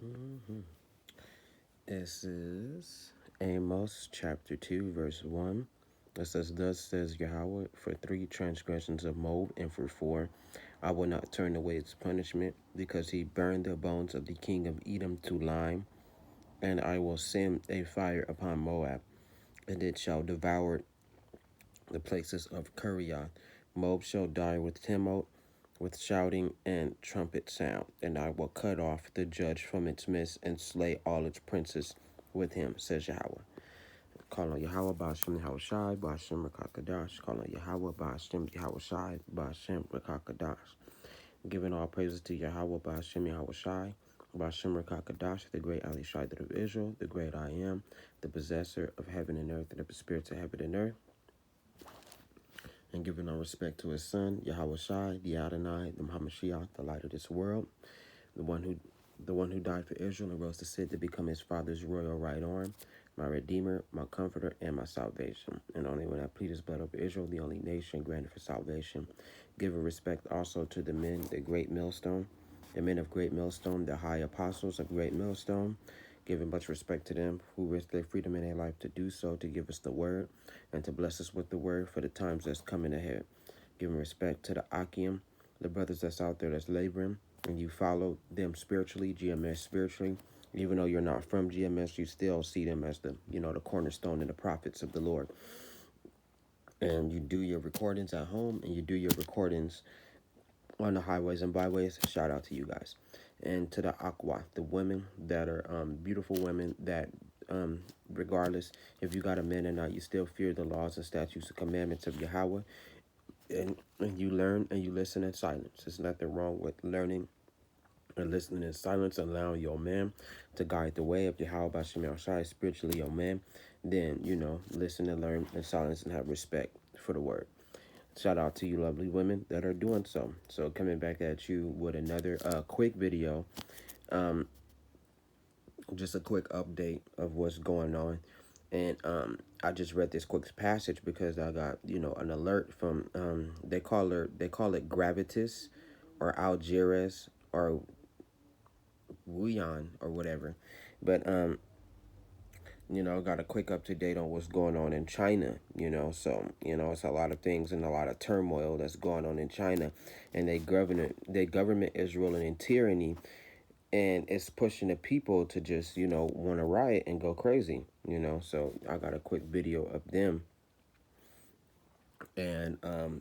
hmm This is Amos chapter 2, verse 1. It says, Thus says Yahweh, for 3 transgressions of Moab, and for 4, I will not turn away its punishment, because he burned the bones of the king of Edom to lime, and I will send a fire upon Moab, and it shall devour the places of Kiriath. Moab shall die with tumult, with shouting and trumpet sound, and I will cut off the judge from its midst and slay all its princes with him, says Yahweh. Call on Yahweh, Ba'ashem, Yahweh Shai, Ba'ashem, Rakakadash. Call on Yahweh, Ba'ashem, Yahweh Shai, Ba'ashem, Rakakadash. Giving all praises to Yahweh, Ba'ashem, Yahweh Shai, Ba'ashem, Rakakadash, the great Ali Shaddai of Israel, the great I am, the possessor of heaven and earth, and of the spirits of heaven and earth, and giving all respect to his son, Yahweh Shai, the Adonai, the Hamashiach, the light of this world, the one who died for Israel and rose to sit to become his father's royal right arm, my redeemer, my comforter, and my salvation. And only when I plead his blood over Israel, the only nation granted for salvation, giving respect also to the men, the great millstone, the men of great millstone, the high apostles of great millstone, giving much respect to them who risk their freedom in their life to do so, to give us the word, and to bless us with the word for the times that's coming ahead. Giving respect to the Akim, the brothers that's out there that's laboring, and you follow them spiritually, GMS spiritually. Even though you're not from GMS, you still see them as the cornerstone and the prophets of the Lord. And you do your recordings at home, and you do your recordings on the highways and byways. Shout out to you guys. And to the Aqua, the women that are beautiful women that regardless if you got a man or not, you still fear the laws and statutes and commandments of Yahweh, and you learn and you listen in silence. There's nothing wrong with learning and listening in silence, allowing your man to guide the way of Yahweh B'Shem Yahushai, spiritually your man. Then, listen and learn in silence and have respect for the word. Shout out to you lovely women that are doing so. So coming back at you with another quick video, just a quick update of what's going on. And I just read this quick passage because I got, an alert from, they call it Gravitas or Algiers or Wuyan or whatever. But got a quick up to date on what's going on in China, so it's a lot of things and a lot of turmoil that's going on in China, and they government is ruling in tyranny, and it's pushing the people to just want to riot and go crazy, so I got a quick video of them. And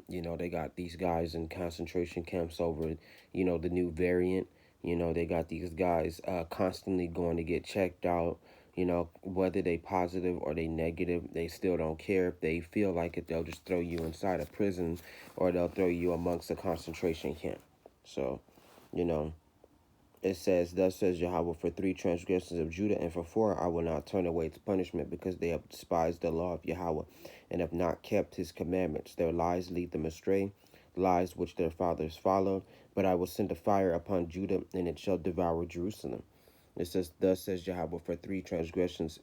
they got these guys in concentration camps over the new variant. They got these guys constantly going to get checked out. Whether they positive or they negative, they still don't care. If they feel like it, they'll just throw you inside a prison, or they'll throw you amongst a concentration camp. So you know it says, Thus says Yahweh, for 3 transgressions of Judah, and for 4 I will not turn away its punishment, because they have despised the law of Yahweh, and have not kept his commandments. Their lies lead them astray, lies which their fathers followed. But I will send a fire upon Judah, and it shall devour Jerusalem. It says, Thus says Yahweh, for 3 transgressions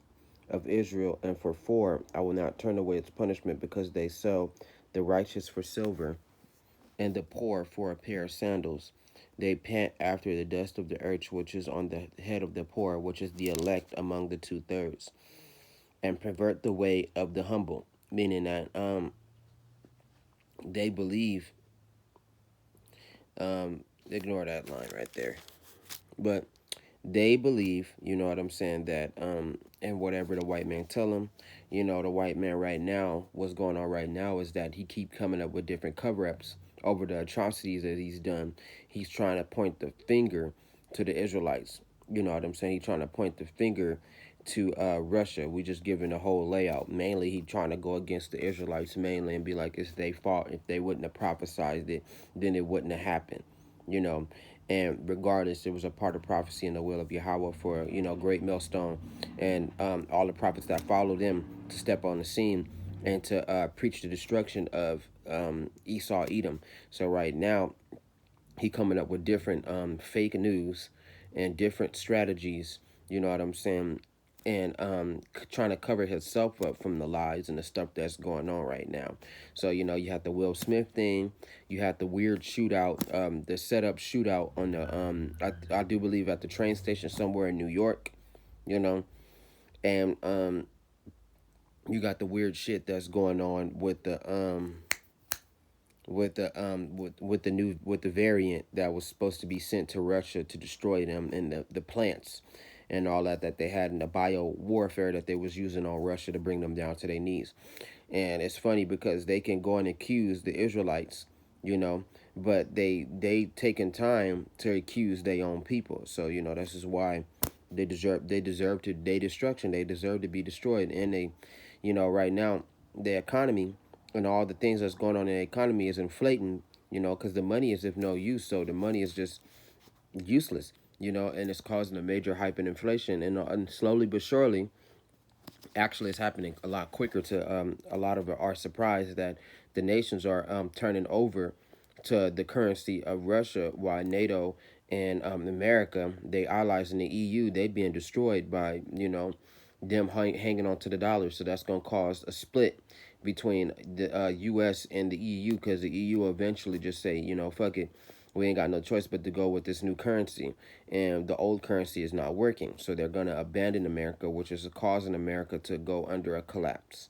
of Israel, and for 4 I will not turn away its punishment, because they sell the righteous for silver, and the poor for a pair of sandals. They pant after the dust of the earth, which is on the head of the poor, which is the elect among the 2/3, and pervert the way of the humble. Meaning that they believe, ignore that line right there. But they believe, you know what I'm saying, that and whatever the white man tell them, the white man right now, what's going on right now is that he keep coming up with different cover-ups over the atrocities that he's done. He's trying to point the finger to the Israelites. You know what I'm saying? He's trying to point the finger to Russia. We just giving the whole layout. Mainly, he trying to go against the Israelites mainly and be like, it's their fault. If they wouldn't have prophesied it, then it wouldn't have happened. And regardless, it was a part of prophecy and the will of Yahweh for, great millstone and all the prophets that followed him to step on the scene and to preach the destruction of Esau, Edom. So right now, he coming up with different fake news and different strategies, you know what I'm saying, and trying to cover himself up from the lies and the stuff that's going on right now. So you have the Will Smith thing, you have the weird shootout, the setup shootout on the I do believe at the train station somewhere in New York, you know, and you got the weird shit that's going on with the variant that was supposed to be sent to Russia to destroy them and the plants and all that they had in the bio warfare that they was using on Russia to bring them down to their knees. And it's funny because they can go and accuse the Israelites, you know, but they taking time to accuse their own people. So this is why they deserve to their destruction. They deserve to be destroyed. And right now the economy and all the things that's going on in the economy is inflating. Because the money is of no use. So the money is just useless. And it's causing a major hype in inflation. And slowly but surely, actually, it's happening a lot quicker to a lot of our surprise that the nations are turning over to the currency of Russia, while NATO and America, they allies in the EU, they being destroyed by them hanging on to the dollar. So that's going to cause a split between the U.S. and the EU, because the EU will eventually just say, fuck it, we ain't got no choice but to go with this new currency, and the old currency is not working. So they're going to abandon America, which is causing America to go under a collapse.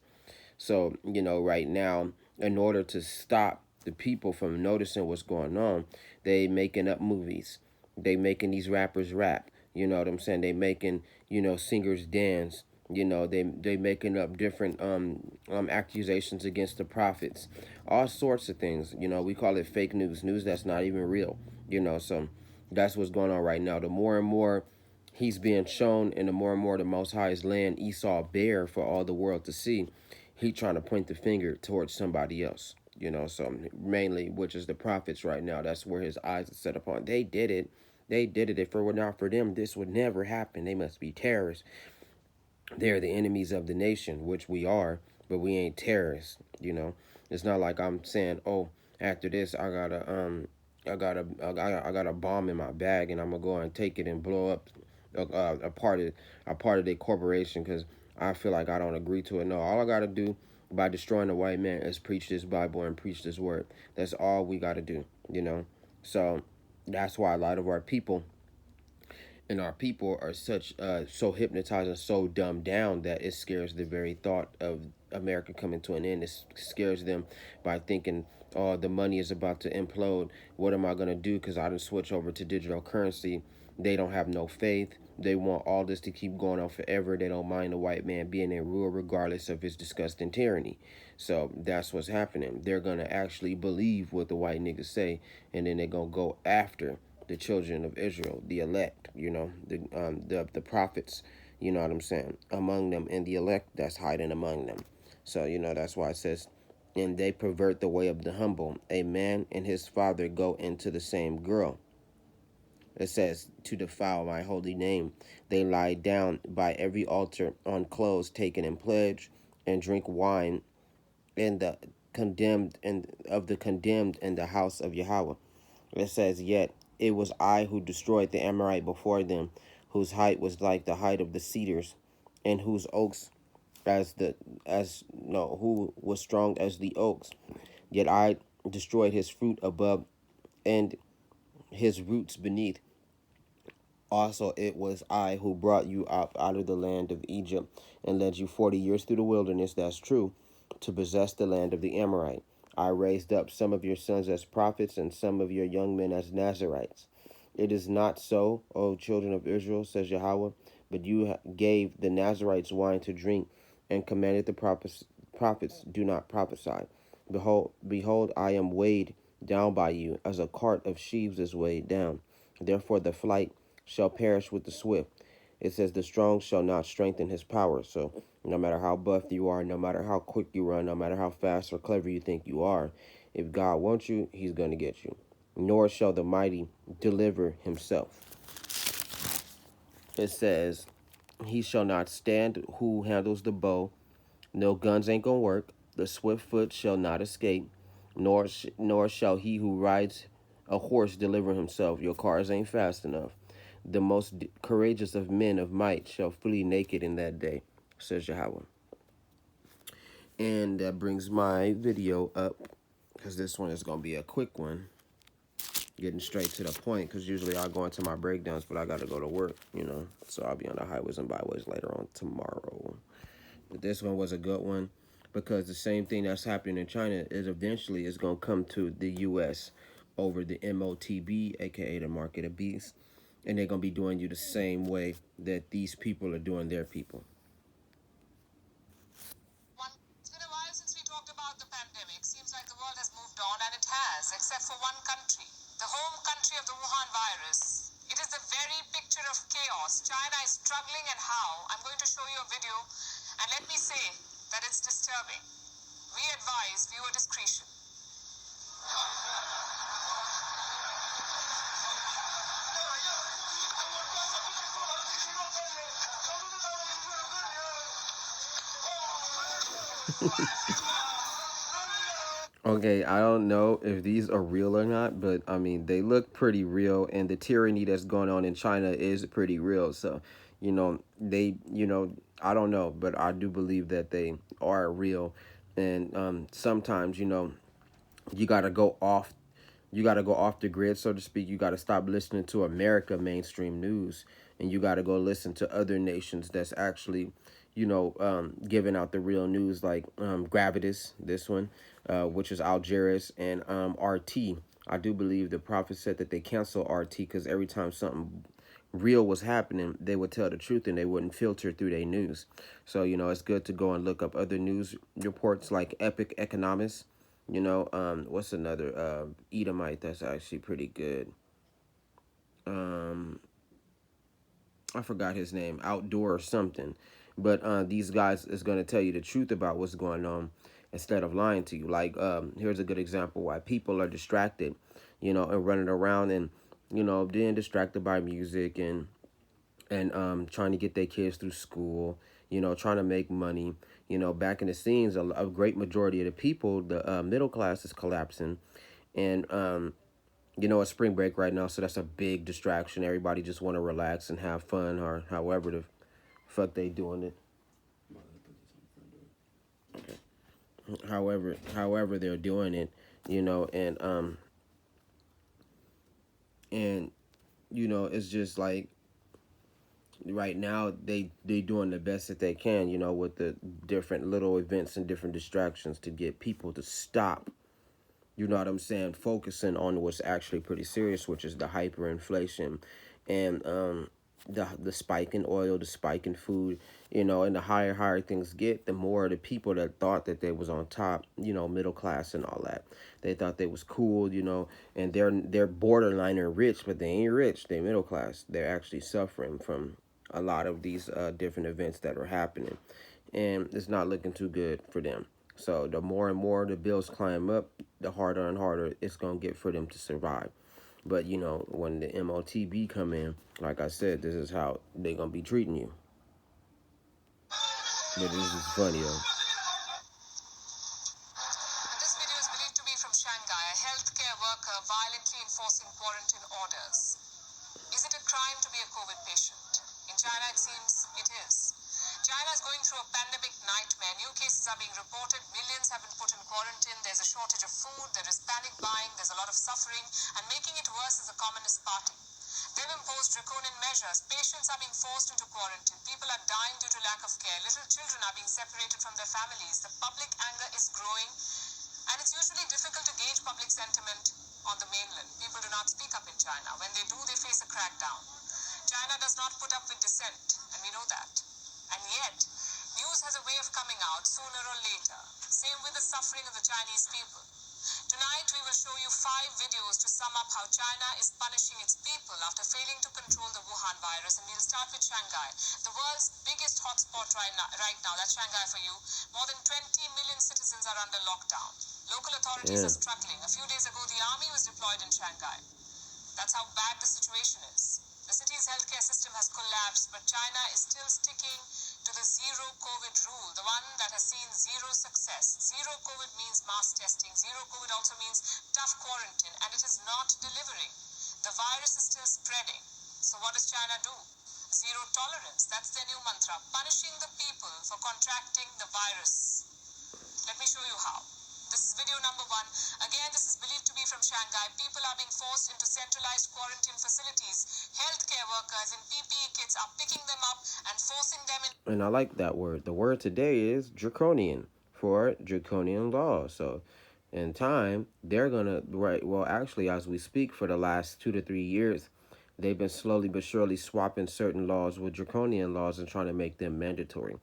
So right now, in order to stop the people from noticing what's going on, they making up movies, they making these rappers rap, you know what I'm saying, they making singers dance, they making up different accusations against the prophets, all sorts of things. We call it fake news that's not even real. So that's what's going on right now. The more and more he's being shown, and the more the Most High is laying Esau bare for all the world to see, he trying to point the finger towards somebody else. So mainly, which is the prophets right now. That's where his eyes are set upon. They did it. They did it. If it were not for them, this would never happen. They must be terrorists. They're the enemies of the nation, which we are, but we ain't terrorists. It's not like I'm saying, oh, after this, I got a bomb in my bag, and I'm gonna go and take it and blow up a part of their corporation because I feel like I don't agree to it. No, all I gotta do by destroying the white man is preach this Bible and preach this word. That's all we gotta do. So that's why a lot of our people are such so hypnotized and so dumbed down that it scares the very thought of America coming to an end. It scares them by thinking, oh, the money is about to implode. What am I going to do? Because I didn't switch over to digital currency. They don't have no faith. They want all this to keep going on forever. They don't mind the white man being in rule regardless of his disgusting tyranny. So that's what's happening. They're going to actually believe what the white niggas say, and then they're going to go after the children of Israel, the elect, the prophets, you know what I'm saying, among them, and the elect that's hiding among them. So, that's why it says, and they pervert the way of the humble. A man and his father go into the same girl. It says, to defile my holy name. They lie down by every altar on clothes taken in pledge, and drink wine in the condemned in the house of Yahweh. It says, yet it was I who destroyed the Amorite before them, whose height was like the height of the cedars, and whose oaks who was strong as the oaks. Yet I destroyed his fruit above and his roots beneath. Also, it was I who brought you up out of the land of Egypt and led you 40 years through the wilderness, that's true, to possess the land of the Amorite. I raised up some of your sons as prophets and some of your young men as Nazarites. It is not so, O children of Israel, says Yahweh, but you gave the Nazarites wine to drink and commanded the prophets, do not prophesy. Behold, I am weighed down by you, as a cart of sheaves is weighed down. Therefore the flight shall perish with the swift. It says the strong shall not strengthen his power. So no matter how buff you are, no matter how quick you run, no matter how fast or clever you think you are, if God wants you, he's going to get you. Nor shall the mighty deliver himself. It says, he shall not stand who handles the bow. No guns ain't going to work. The swift foot shall not escape, nor shall he who rides a horse deliver himself. Your cars ain't fast enough. The most courageous of men of might shall flee naked in that day, says Yahweh. And that brings my video up, because this one is going to be a quick one, getting straight to the point, because usually I'll go into my breakdowns, but I got to go to work, so I'll be on the highways and byways later on tomorrow. But this one was a good one, because the same thing that's happening in China is eventually is going to come to the U.S. over the MOTB, aka the Market of Beasts, and they're going to be doing you the same way that these people are doing their people. It's been a while since we talked about the pandemic. Seems like the world has moved on, and it has, except for one country, the home country of the Wuhan virus. It is the very picture of chaos. China is struggling, and how? I'm going to show you a video, and let me say that it's disturbing. We advise viewer discretion. Okay, I don't know if these are real or not, but I mean, they look pretty real, and the tyranny that's going on in China is pretty real. So, I don't know, but I do believe that they are real. And sometimes, you got to go off. You got to go off the grid, so to speak. You got to stop listening to America mainstream news, and you got to go listen to other nations that's actually, giving out the real news, like Gravitas, this one, which is Algiers, and RT. I do believe the prophet said that they cancel RT because every time something real was happening, they would tell the truth and they wouldn't filter through their news. So, it's good to go and look up other news reports like Epic Economics. What's another Edomite that's actually pretty good? I forgot his name, Outdoor or something. But these guys is going to tell you the truth about what's going on instead of lying to you. Like, here's a good example why people are distracted, and running around and, being distracted by music and trying to get their kids through school, trying to make money. Back in the scenes, a great majority of the people, the middle class is collapsing. And, it's spring break right now, so that's a big distraction. Everybody just want to relax and have fun, or however the fuck they doing it. However they're doing it, and it's just like right now they doing the best that they can, with the different little events and different distractions to get people to stop, focusing on what's actually pretty serious, which is the hyperinflation and the spike in oil, the spike in food, and the higher things get, the more the people that thought that they was on top, middle class and all that, they thought they was cool, and they're borderline and rich, but they ain't rich, they middle class. They're actually suffering from a lot of these different events that are happening, and it's not looking too good for them. So the more and more the bills climb up, the harder and harder it's going to get for them to survive. But, when the MOTB come in, like I said, this is how they're going to be treating you. But this is funny, though. This video is believed to be from Shanghai, a healthcare worker violently enforcing quarantine orders. Is it a crime to be a COVID patient? In China, it seems it is. China is going through a pandemic nightmare. New cases are being reported. Millions have been put in quarantine. There's a shortage of food. There is panic buying. There's a lot of suffering. And making it worse is the Communist Party. They've imposed draconian measures. Patients are being forced into quarantine. People are dying due to lack of care. Little children are being separated from their families. The public anger is growing. And it's usually difficult to gauge public sentiment on the mainland. People do not speak up in China. When they do, they face a crackdown. China does not put up with dissent, and we know that. And yet, news has a way of coming out sooner or later. Same with the suffering of the Chinese people. Tonight, we will show you 5 videos to sum up how China is punishing its people after failing to control the Wuhan virus. And we'll start with Shanghai, the world's biggest hotspot right now. That's Shanghai for you. More than 20 million citizens are under lockdown. Local authorities are struggling. A few days ago, the army was deployed in Shanghai. That's how bad the situation is. The city's healthcare system has collapsed, but China is still sticking to the zero COVID rule, the one that has seen zero success. Zero COVID means mass testing. Zero COVID also means tough quarantine, and it is not delivering. The virus is still spreading. So what does China do? Zero tolerance. That's their new mantra. Punishing the people for contracting the virus. Let me show you how. This is video number 1. Again, this is believed to be from Shanghai. People are being forced into centralized quarantine facilities. Healthcare workers in PPE kits are picking them up and forcing them in. And I like that word. The word today is draconian, for draconian law. So in time, they're going to, right, well, actually, as we speak, for the last 2 to 3 years, they've been slowly but surely swapping certain laws with draconian laws and trying to make them mandatory.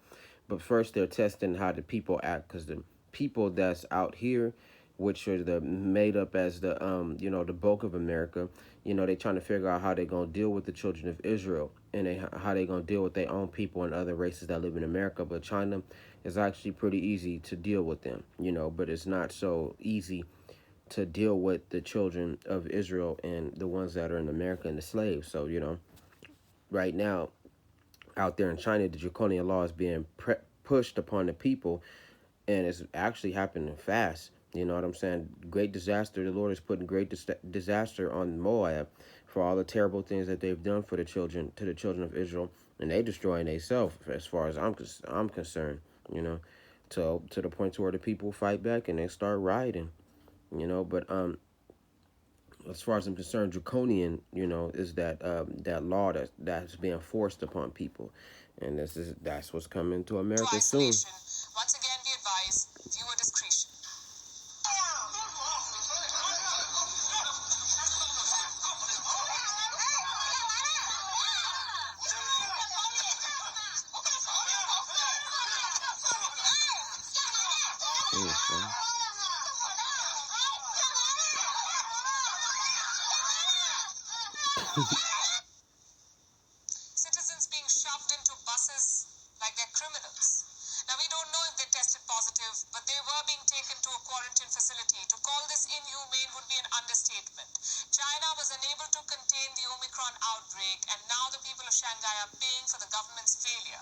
But first, they're testing how the people act, because the people that's out here, which are the made up as the the bulk of America, they trying to figure out how they're gonna deal with the children of Israel, and how they gonna deal with their own people and other races that live in America. But China is actually pretty easy to deal with them, but it's not so easy to deal with the children of Israel and the ones that are in America and the slaves. So right now out there in China, the draconian law is being pushed upon the people, and it's actually happening fast. You know what I'm saying? Great disaster. The Lord is putting great disaster on Moab for all the terrible things that they've done for the children of Israel, and they destroying themselves as far as I'm concerned. To the point to where the people fight back and they start rioting. But as far as I'm concerned, draconian, is that that law that's being forced upon people, and that's what's coming to America soon. Once again, we advise viewer discretion. Citizens being shoved into buses like they're criminals. Now, we don't know if they tested positive, but they were being taken to a quarantine facility. To call this inhumane would be an understatement. China was unable to contain the Omicron outbreak, and now the people of Shanghai are paying for the government's failure.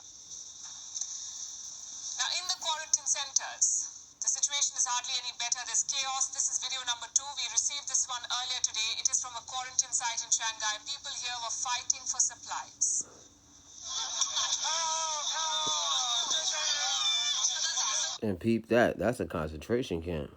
Now, in the quarantine centers, the situation is hardly any better. There's chaos. This is video number 2. We received this one earlier today. It is from a quarantine site in Shanghai. People here were fighting for supplies. And peep that. That's a concentration camp.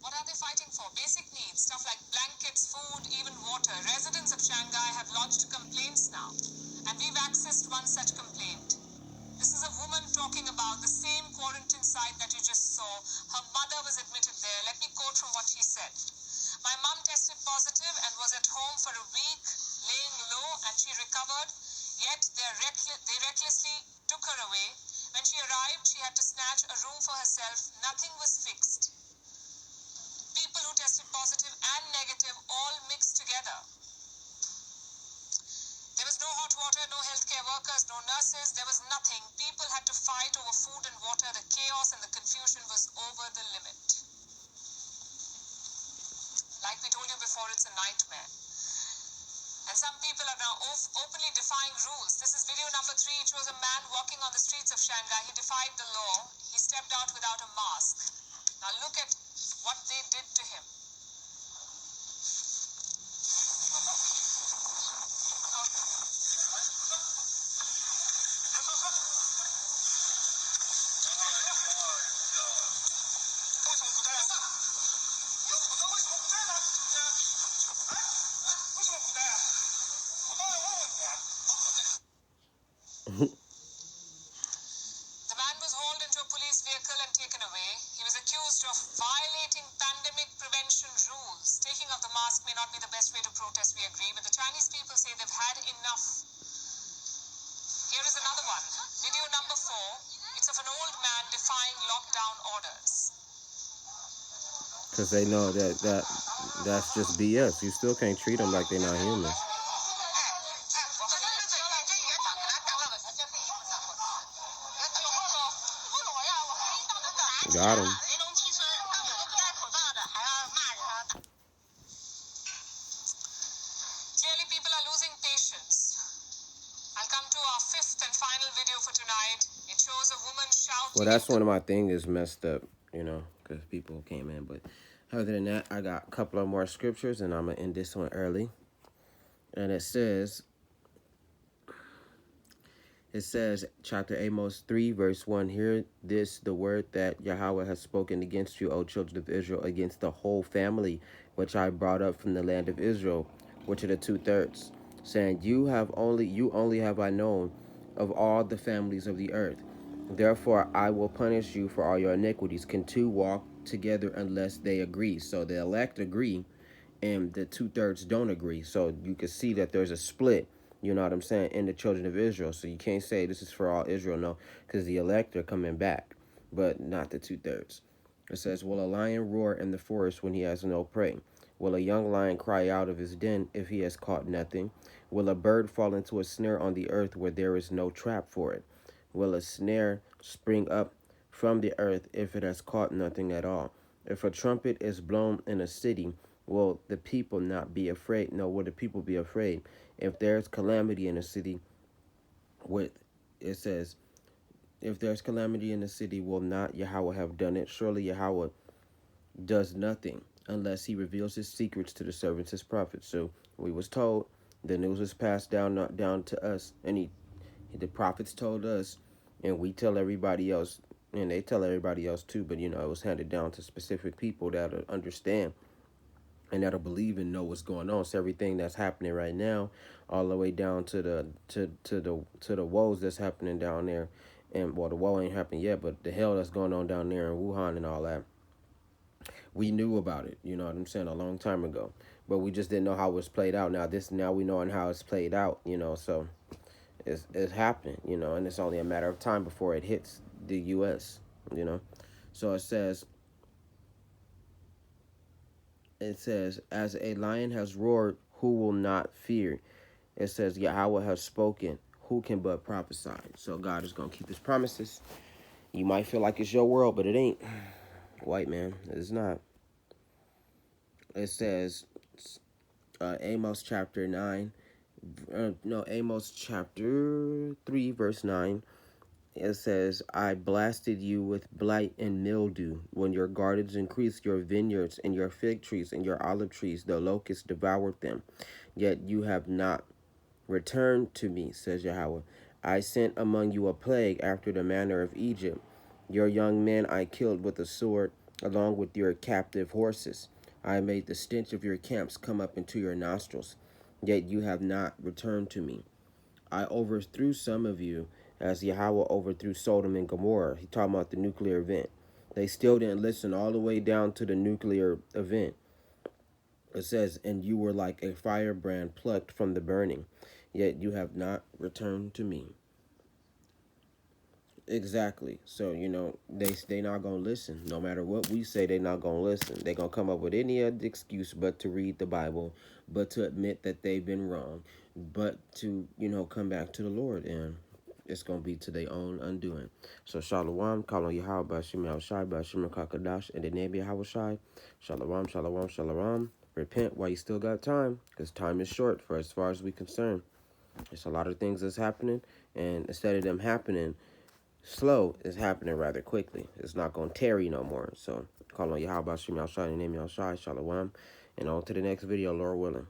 What are they fighting for? Basic needs, stuff like blankets, food, even water. Residents of Shanghai have lodged complaints now, and we've accessed one such complaint. This is a woman talking about the same quarantine site that you just saw. Her mother was admitted there. Let me quote from what she said. My mom tested positive and was at home for a week, laying low, and she recovered. Yet they recklessly took her away. When she arrived, she had to snatch a room for herself. Nothing was fixed. People who tested positive and negative all mixed together. There was no hot water, no healthcare workers, no nurses. There was nothing. People had to fight over food and water. The chaos and the confusion was over the limit. Like we told you before, it's a nightmare. And some people are now openly defying rules. This is video number 3. It shows a man walking on the streets of Shanghai. He defied the law. He stepped out without a mask. Now look at what they did to him. The man was hauled into a police vehicle and taken away. He was accused of violating pandemic prevention rules. Taking off the mask may not be the best way to protest, we agree, but the Chinese people say they've had enough. Here is another one. Video number 4. It's of an old man defying lockdown orders. Because they know that's just BS. You still can't treat them like they're not human. Got him. Clearly, people are losing patience. I'll come to our 5th and final video for shows a woman shouting. Well, that's one of my things is messed up, you know, because people came in. But other than that, I got a couple of more scriptures, and I'm going to end this one early. And it says, chapter Amos 3, verse 1, hear this, the word that Yahweh has spoken against you, O children of Israel, against the whole family, which I brought up from the land of Israel, which are the 2/3, saying, you only have I known of all the families of the earth. Therefore, I will punish you for all your iniquities. Can two walk together unless they agree? So the elect agree, and the 2/3 don't agree. So you can see that there's a split, you know what I'm saying, in the children of Israel. So you can't say this is for all Israel, no, because the elect are coming back, but not the 2/3. It says, will a lion roar in the forest when he has no prey? Will a young lion cry out of his den if he has caught nothing? Will a bird fall into a snare on the earth where there is no trap for it? Will a snare spring up from the earth if it has caught nothing at all? If a trumpet is blown in a city, will the people not be afraid? No, will the people be afraid? If there's calamity in a city, it says, if there's calamity in the city, will not Yahweh have done it? Surely Yahweh does nothing unless he reveals his secrets to the servants, his prophets. So we was told, the news was passed down, not down to us, and the prophets told us, and we tell everybody else, and they tell everybody else too. But you know, it was handed down to specific people that understand and that'll believe and know what's going on. So everything that's happening right now, all the way down to the woes that's happening down there, and well, the woe ain't happened yet, but the hell that's going on down there in Wuhan and all that, we knew about it. You know what I'm saying, a long time ago, but we just didn't know how it was played out. Now we know how it's played out. You know, so it's happening. You know, and it's only a matter of time before it hits the U.S. You know, so it says. As a lion has roared, who will not fear? It says, Yahweh has spoken, who can but prophesy? So God is going to keep his promises. You might feel like it's your world, but it ain't. White man, it's not. It says, Amos chapter 9, Amos chapter 3, verse 9. It says, I blasted you with blight and mildew. When your gardens increased, your vineyards and your fig trees and your olive trees, the locusts devoured them. Yet you have not returned to me, says Yahweh. I sent among you a plague after the manner of Egypt. Your young men I killed with a sword, along with your captive horses. I made the stench of your camps come up into your nostrils. Yet you have not returned to me. I overthrew some of you as Yahweh overthrew Sodom and Gomorrah. He talking about the nuclear event. They still didn't listen all the way down to the nuclear event. It says, and you were like a firebrand plucked from the burning, yet you have not returned to me. Exactly. So, you know, they not going to listen. No matter what we say, they not going to listen. They going to come up with any other excuse but to read the Bible, but to admit that they've been wrong, but to, you know, come back to the Lord. And it's going to be to their own undoing. So, Shalom, call on Yahweh, Bashim Yahushai, Bashim Kakadash, and the name of Yahweh Shai. Shalom, shalom, shalom. Repent while you still got time, because time is short for as far as we concerned. There's a lot of things that's happening, and instead of them happening slow, is happening rather quickly. It's not going to tarry no more. So, call on Yahweh, Bashim Yahushai, and the name of Yahushai, Shalom, and on to the next video, Lord willing.